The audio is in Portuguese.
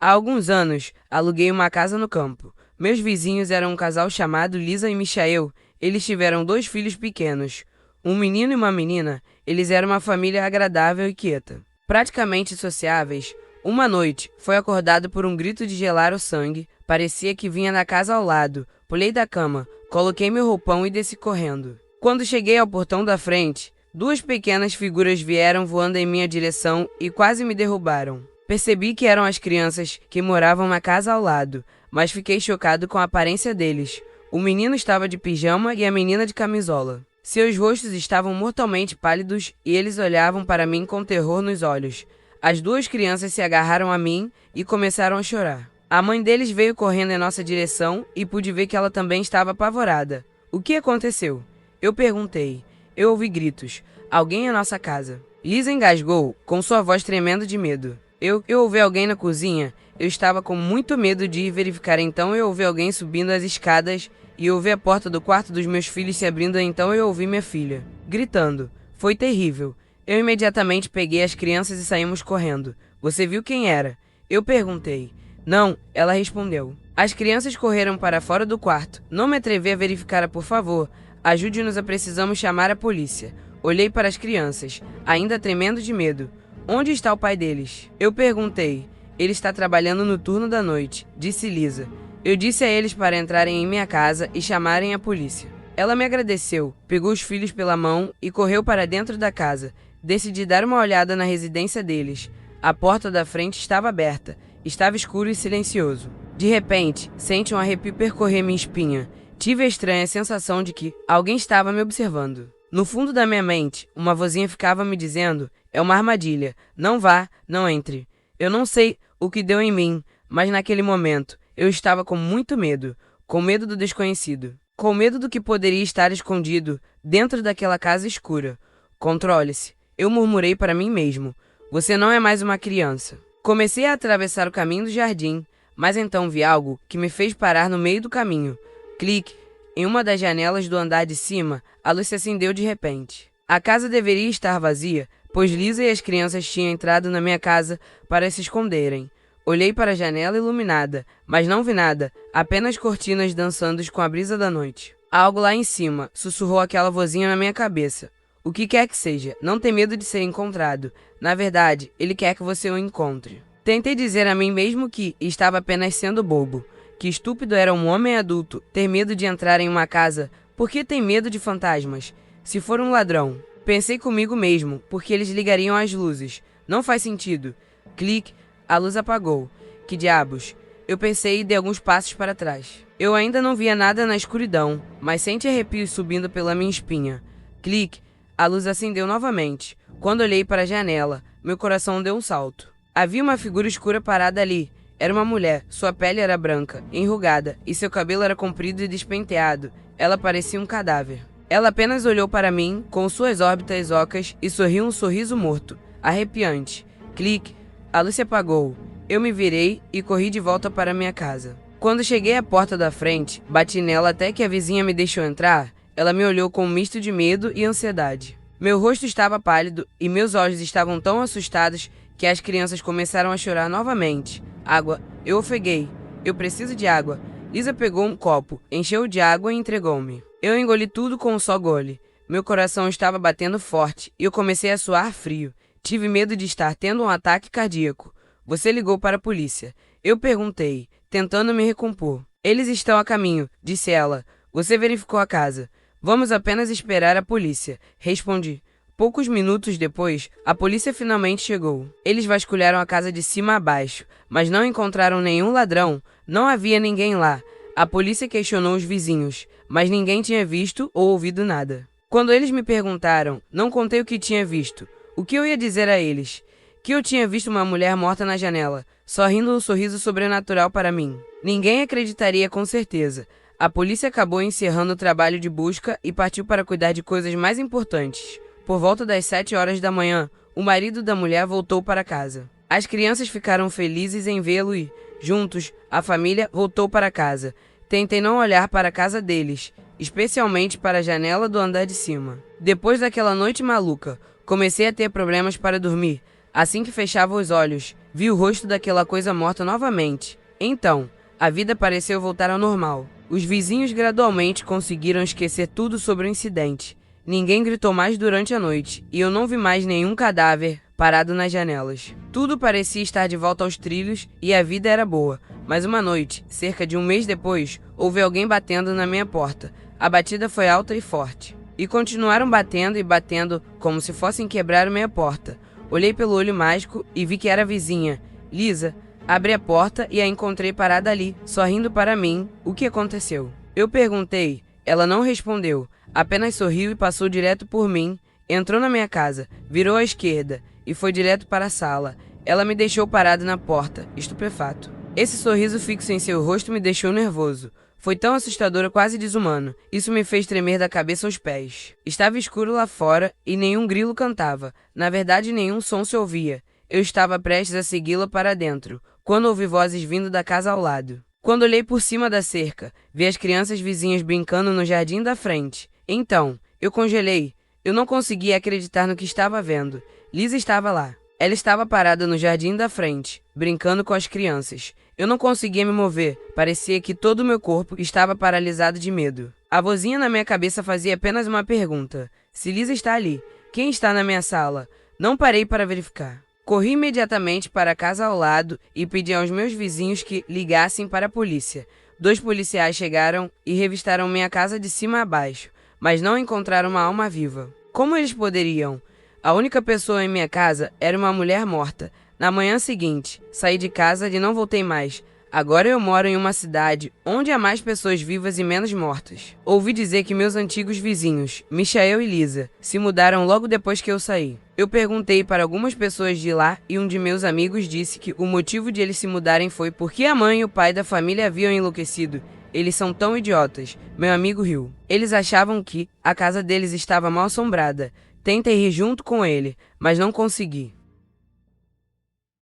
Há alguns anos, aluguei uma casa no campo. Meus vizinhos eram um casal chamado Lisa e Michael. Eles tiveram 2 filhos pequenos, um menino e uma menina. Eles eram uma família agradável e quieta, praticamente sociáveis. Uma noite, foi acordado por um grito de gelar o sangue. Parecia que vinha da casa ao lado. Pulei da cama, coloquei meu roupão e desci correndo. Quando cheguei ao portão da frente, 2 pequenas figuras vieram voando em minha direção e quase me derrubaram. Percebi que eram as crianças que moravam na casa ao lado, mas fiquei chocado com a aparência deles. O menino estava de pijama e a menina de camisola. Seus rostos estavam mortalmente pálidos e eles olhavam para mim com terror nos olhos. As 2 crianças se agarraram a mim e começaram a chorar. A mãe deles veio correndo em nossa direção e pude ver que ela também estava apavorada. O que aconteceu? Eu perguntei. Eu ouvi gritos. Alguém em nossa casa. Lisa engasgou, com sua voz tremendo de medo. Eu ouvi alguém na cozinha. Eu estava com muito medo de ir verificar, então eu ouvi alguém subindo as escadas e ouvi a porta do quarto dos meus filhos se abrindo, então eu ouvi minha filha gritando. Foi terrível. Eu imediatamente peguei as crianças e saímos correndo. Você viu quem era? Eu perguntei. Não, ela respondeu. As crianças correram para fora do quarto. Não me atrevi a verificar, por favor. Ajude-nos, precisamos chamar a polícia. Olhei para as crianças, ainda tremendo de medo. Onde está o pai deles? Eu perguntei. Ele está trabalhando no turno da noite, disse Lisa. Eu disse a eles para entrarem em minha casa e chamarem a polícia. Ela me agradeceu, pegou os filhos pela mão e correu para dentro da casa. Decidi dar uma olhada na residência deles. A porta da frente estava aberta. Estava escuro e silencioso. De repente, senti um arrepio percorrer minha espinha. Tive a estranha sensação de que alguém estava me observando. No fundo da minha mente, uma vozinha ficava me dizendo: é uma armadilha, não vá, não entre. Eu não sei o que deu em mim, mas naquele momento, eu estava com muito medo, com medo do desconhecido, com medo do que poderia estar escondido dentro daquela casa escura. Controle-se, eu murmurei para mim mesmo. Você não é mais uma criança. Comecei a atravessar o caminho do jardim, mas então vi algo que me fez parar no meio do caminho. Clique! Em uma das janelas do andar de cima, a luz se acendeu de repente. A casa deveria estar vazia, pois Lisa e as crianças tinham entrado na minha casa para se esconderem. Olhei para a janela iluminada, mas não vi nada, apenas cortinas dançando com a brisa da noite. Algo lá em cima, sussurrou aquela vozinha na minha cabeça. O que quer que seja, não tem medo de ser encontrado. Na verdade, ele quer que você o encontre. Tentei dizer a mim mesmo que estava apenas sendo bobo. Que estúpido era um homem adulto ter medo de entrar em uma casa. Por que tem medo de fantasmas? Se for um ladrão. Pensei comigo mesmo, porque eles ligariam as luzes. Não faz sentido. Clique, a luz apagou. Que diabos? Eu pensei e dei alguns passos para trás. Eu ainda não via nada na escuridão, mas senti arrepios subindo pela minha espinha. Clique, a luz acendeu novamente. Quando olhei para a janela, meu coração deu um salto. Havia uma figura escura parada ali. Era uma mulher, sua pele era branca, enrugada, e seu cabelo era comprido e despenteado. Ela parecia um cadáver. Ela apenas olhou para mim, com suas órbitas ocas, e sorriu um sorriso morto, arrepiante. Clique, a luz se apagou. Eu me virei e corri de volta para minha casa. Quando cheguei à porta da frente, bati nela até que a vizinha me deixou entrar. Ela me olhou com um misto de medo e ansiedade. Meu rosto estava pálido e meus olhos estavam tão assustados que as crianças começaram a chorar novamente. Água. Eu ofeguei. Eu preciso de água. Lisa pegou um copo, encheu de água e entregou-me. Eu engoli tudo com um só gole. Meu coração estava batendo forte e eu comecei a suar frio. Tive medo de estar tendo um ataque cardíaco. Você ligou para a polícia. Eu perguntei, tentando me recompor. Eles estão a caminho, disse ela. Você verificou a casa. Vamos apenas esperar a polícia, respondi. Poucos minutos depois, a polícia finalmente chegou. Eles vasculharam a casa de cima a baixo, mas não encontraram nenhum ladrão. Não havia ninguém lá. A polícia questionou os vizinhos, mas ninguém tinha visto ou ouvido nada. Quando eles me perguntaram, não contei o que tinha visto. O que eu ia dizer a eles? Que eu tinha visto uma mulher morta na janela, sorrindo um sorriso sobrenatural para mim. Ninguém acreditaria com certeza. A polícia acabou encerrando o trabalho de busca e partiu para cuidar de coisas mais importantes. Por volta das 7 horas da manhã, o marido da mulher voltou para casa. As crianças ficaram felizes em vê-lo e, juntos, a família voltou para casa. Tentei não olhar para a casa deles, especialmente para a janela do andar de cima. Depois daquela noite maluca, comecei a ter problemas para dormir. Assim que fechava os olhos, Vi o rosto daquela coisa morta novamente. Então, a vida pareceu voltar ao normal. Os vizinhos gradualmente conseguiram esquecer tudo sobre o incidente. Ninguém gritou mais durante a noite, e eu não vi mais nenhum cadáver parado nas janelas. Tudo parecia estar de volta aos trilhos e a vida era boa. Mas uma noite, cerca de um mês depois, houve alguém batendo na minha porta. A batida foi alta e forte. E continuaram batendo e batendo como se fossem quebrar minha porta. Olhei pelo olho mágico e vi que era a vizinha, Lisa. Abri a porta e a encontrei parada ali, sorrindo para mim. O que aconteceu? Eu perguntei. Ela não respondeu. Apenas sorriu e passou direto por mim. Entrou na minha casa, virou à esquerda e foi direto para a sala. Ela me deixou parado na porta, estupefato. Esse sorriso fixo em seu rosto me deixou nervoso. Foi tão assustador, quase desumano. Isso me fez tremer da cabeça aos pés. Estava escuro lá fora e nenhum grilo cantava. Na verdade, nenhum som se ouvia. Eu estava prestes a segui-la para dentro, quando ouvi vozes vindo da casa ao lado. Quando olhei por cima da cerca, vi as crianças vizinhas brincando no jardim da frente. Então, eu congelei. Eu não conseguia acreditar no que estava vendo. Lisa estava lá. Ela estava parada no jardim da frente, brincando com as crianças. Eu não conseguia me mover. Parecia que todo o meu corpo estava paralisado de medo. A vozinha na minha cabeça fazia apenas uma pergunta. Se Lisa está ali, quem está na minha sala? Não parei para verificar. Corri imediatamente para a casa ao lado e pedi aos meus vizinhos que ligassem para a polícia. 2 policiais chegaram e revistaram minha casa de cima a baixo, mas não encontraram uma alma viva. Como eles poderiam? A única pessoa em minha casa era uma mulher morta. Na manhã seguinte, saí de casa e não voltei mais. Agora eu moro em uma cidade onde há mais pessoas vivas e menos mortas. Ouvi dizer que meus antigos vizinhos, Michael e Lisa, se mudaram logo depois que eu saí. Eu perguntei para algumas pessoas de lá e um de meus amigos disse que o motivo de eles se mudarem foi porque a mãe e o pai da família haviam enlouquecido. Eles são tão idiotas. Meu amigo riu. Eles achavam que a casa deles estava mal assombrada. Tentei rir junto com ele, mas não consegui.